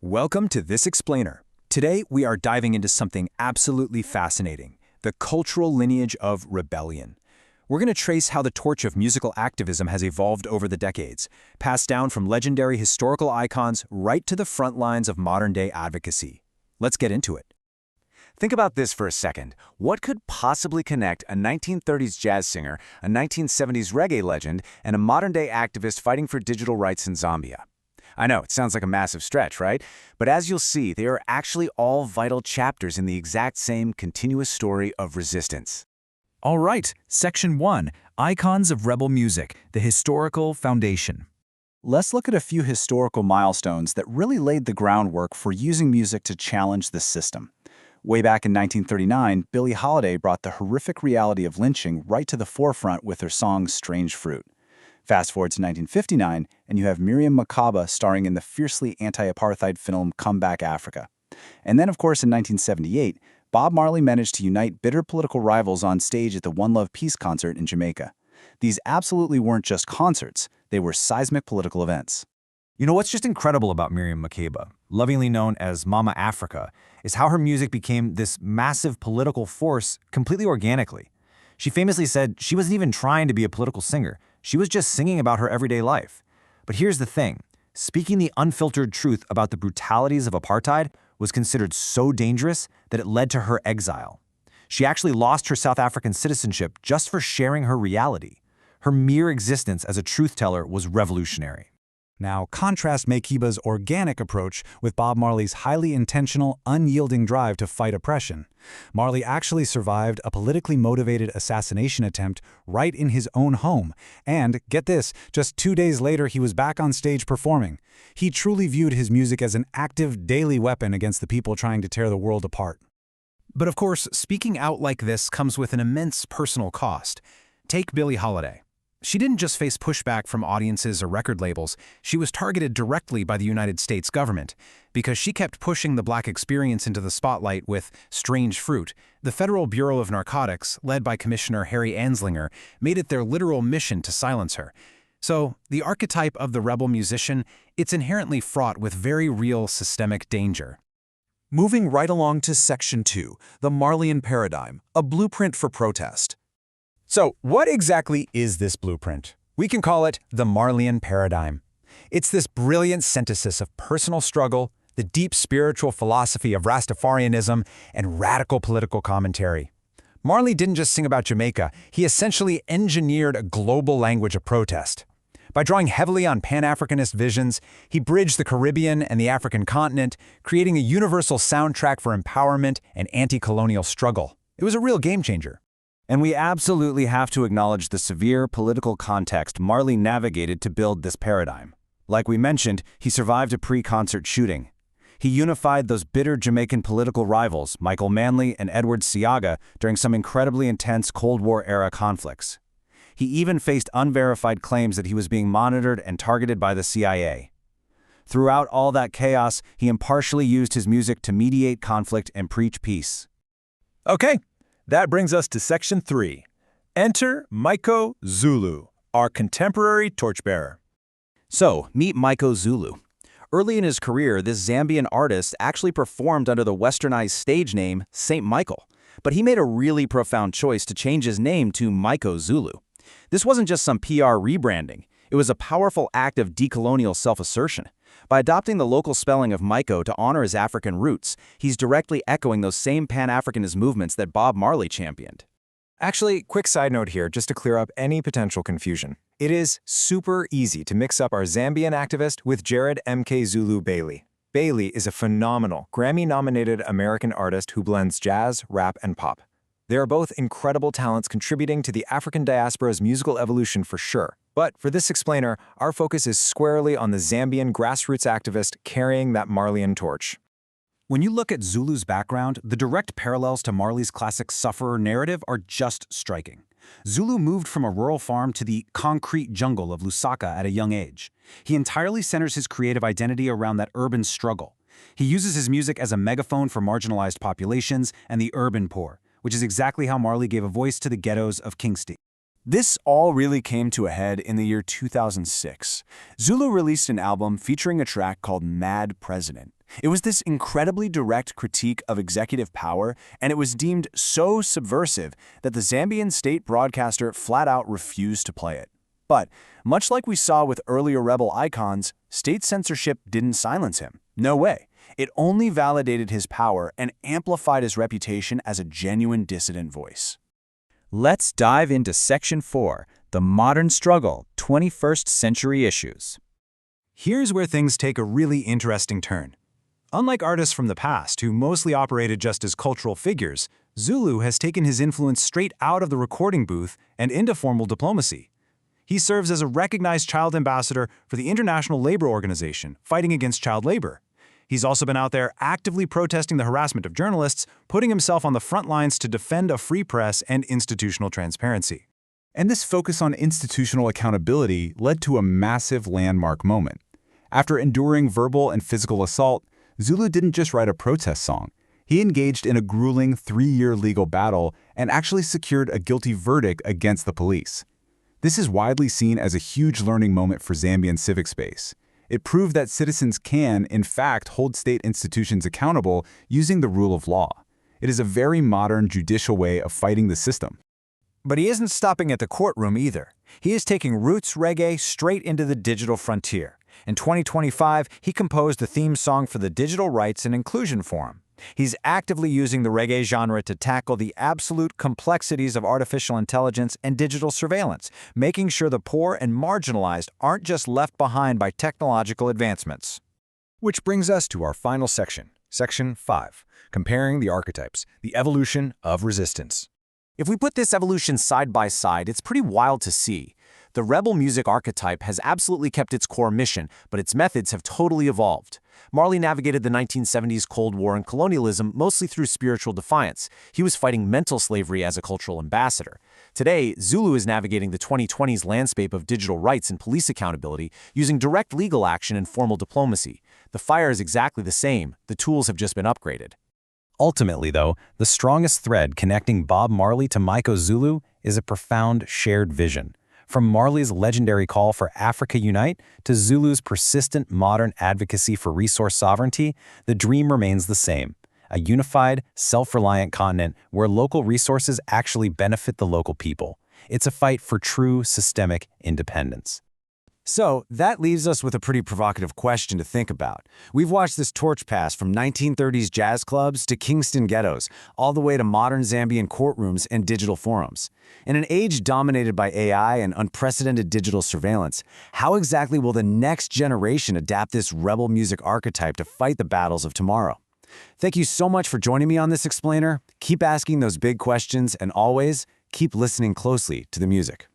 Welcome to This Explainer. Today, we are diving into something absolutely fascinating, the cultural lineage of rebellion. We're going to trace how the torch of musical activism has evolved over the decades, passed down from legendary historical icons right to the front lines of modern-day advocacy. Let's get into it. Think about this for a second. What could possibly connect a 1930s jazz singer, a 1970s reggae legend, and a modern-day activist fighting for digital rights in Zambia? I know, it sounds like a massive stretch, right? But as you'll see, they are actually all vital chapters in the exact same continuous story of resistance. All right, Section 1, Icons of Rebel Music, the Historical Foundation. Let's look at a few historical milestones that really laid the groundwork for using music to challenge the system. Way back in 1939, Billie Holiday brought the horrific reality of lynching right to the forefront with her song Strange Fruit. Fast forward to 1959, and you have Miriam Makeba starring in the fiercely anti-apartheid film Come Back Africa. And then, of course, in 1978, Bob Marley managed to unite bitter political rivals on stage at the One Love Peace concert in Jamaica. These absolutely weren't just concerts, they were seismic political events. You know what's just incredible about Miriam Makeba, lovingly known as Mama Africa, is how her music became this massive political force completely organically. She famously said she wasn't even trying to be a political singer, she was just singing about her everyday life. But here's the thing, speaking the unfiltered truth about the brutalities of apartheid was considered so dangerous that it led to her exile. She actually lost her South African citizenship just for sharing her reality. Her mere existence as a truth-teller was revolutionary. Now, contrast Makeba's organic approach with Bob Marley's highly intentional, unyielding drive to fight oppression. Marley actually survived a politically motivated assassination attempt right in his own home, and, get this, just 2 days later he was back on stage performing. He truly viewed his music as an active, daily weapon against the people trying to tear the world apart. But of course, speaking out like this comes with an immense personal cost. Take Billie Holiday. She didn't just face pushback from audiences or record labels, she was targeted directly by the United States government. Because she kept pushing the Black experience into the spotlight with Strange Fruit, the Federal Bureau of Narcotics, led by Commissioner Harry Anslinger, made it their literal mission to silence her. So, the archetype of the rebel musician, it's inherently fraught with very real systemic danger. Moving right along to Section 2, the Marleyan Paradigm, a blueprint for protest. So, what exactly is this blueprint? We can call it the Marleyan Paradigm. It's this brilliant synthesis of personal struggle, the deep spiritual philosophy of Rastafarianism, and radical political commentary. Marley didn't just sing about Jamaica, he essentially engineered a global language of protest. By drawing heavily on Pan-Africanist visions, he bridged the Caribbean and the African continent, creating a universal soundtrack for empowerment and anti-colonial struggle. It was a real game-changer. And we absolutely have to acknowledge the severe political context Marley navigated to build this paradigm. Like we mentioned, he survived a pre-concert shooting. He unified those bitter Jamaican political rivals, Michael Manley and Edward Seaga, during some incredibly intense Cold War-era conflicts. He even faced unverified claims that he was being monitored and targeted by the CIA. Throughout all that chaos, he impartially used his music to mediate conflict and preach peace. Okay. That brings us to Section 3. Enter Maiko Zulu, our contemporary torchbearer. So, meet Maiko Zulu. Early in his career, this Zambian artist actually performed under the westernized stage name Saint Michael, but he made a really profound choice to change his name to Maiko Zulu. This wasn't just some PR rebranding, it was a powerful act of decolonial self-assertion. By adopting the local spelling of Maiko to honor his African roots, he's directly echoing those same Pan-Africanist movements that Bob Marley championed. Actually, quick side note here, just to clear up any potential confusion. It is super easy to mix up our Zambian activist with Jared M.K. Zulu Bailey. Bailey is a phenomenal, Grammy-nominated American artist who blends jazz, rap, and pop. They are both incredible talents contributing to the African diaspora's musical evolution for sure. But for this explainer, our focus is squarely on the Zambian grassroots activist carrying that Marleyan torch. When you look at Zulu's background, the direct parallels to Marley's classic sufferer narrative are just striking. Zulu moved from a rural farm to the concrete jungle of Lusaka at a young age. He entirely centers his creative identity around that urban struggle. He uses his music as a megaphone for marginalized populations and the urban poor, which is exactly how Marley gave a voice to the ghettos of Kingston. This all really came to a head in the year 2006. Zulu released an album featuring a track called Mad President. It was this incredibly direct critique of executive power, and it was deemed so subversive that the Zambian state broadcaster flat out refused to play it. But, much like we saw with earlier rebel icons, state censorship didn't silence him. No way. It only validated his power and amplified his reputation as a genuine dissident voice. Let's dive into Section 4, the modern struggle, 21st century issues. Here's where things take a really interesting turn. Unlike artists from the past, who mostly operated just as cultural figures, Zulu has taken his influence straight out of the recording booth and into formal diplomacy. He serves as a recognized child ambassador for the International Labor Organization, fighting against child labor. He's also been out there actively protesting the harassment of journalists, putting himself on the front lines to defend a free press and institutional transparency. And this focus on institutional accountability led to a massive landmark moment. After enduring verbal and physical assault, Zulu didn't just write a protest song. He engaged in a grueling 3-year legal battle and actually secured a guilty verdict against the police. This is widely seen as a huge learning moment for Zambian civic space. It proved that citizens can, in fact, hold state institutions accountable using the rule of law. It is a very modern judicial way of fighting the system. But he isn't stopping at the courtroom either. He is taking roots reggae straight into the digital frontier. In 2025, he composed the theme song for the Digital Rights and Inclusion Forum. He's actively using the reggae genre to tackle the absolute complexities of artificial intelligence and digital surveillance, making sure the poor and marginalized aren't just left behind by technological advancements. Which brings us to our final section, Section 5, Comparing the Archetypes, the Evolution of Resistance. If we put this evolution side by side, it's pretty wild to see. The rebel music archetype has absolutely kept its core mission, but its methods have totally evolved. Marley navigated the 1970s Cold War and colonialism mostly through spiritual defiance. He was fighting mental slavery as a cultural ambassador. Today, Zulu is navigating the 2020s landscape of digital rights and police accountability using direct legal action and formal diplomacy. The fire is exactly the same. The tools have just been upgraded. Ultimately, though, the strongest thread connecting Bob Marley to Maiko Zulu is a profound shared vision. From Marley's legendary call for Africa Unite to Zulu's persistent modern advocacy for resource sovereignty, the dream remains the same: a unified, self-reliant continent where local resources actually benefit the local people. It's a fight for true systemic independence. So, that leaves us with a pretty provocative question to think about. We've watched this torch pass from 1930s jazz clubs to Kingston ghettos, all the way to modern Zambian courtrooms and digital forums. In an age dominated by AI and unprecedented digital surveillance, how exactly will the next generation adapt this rebel music archetype to fight the battles of tomorrow? Thank you so much for joining me on this explainer. Keep asking those big questions and always keep listening closely to the music.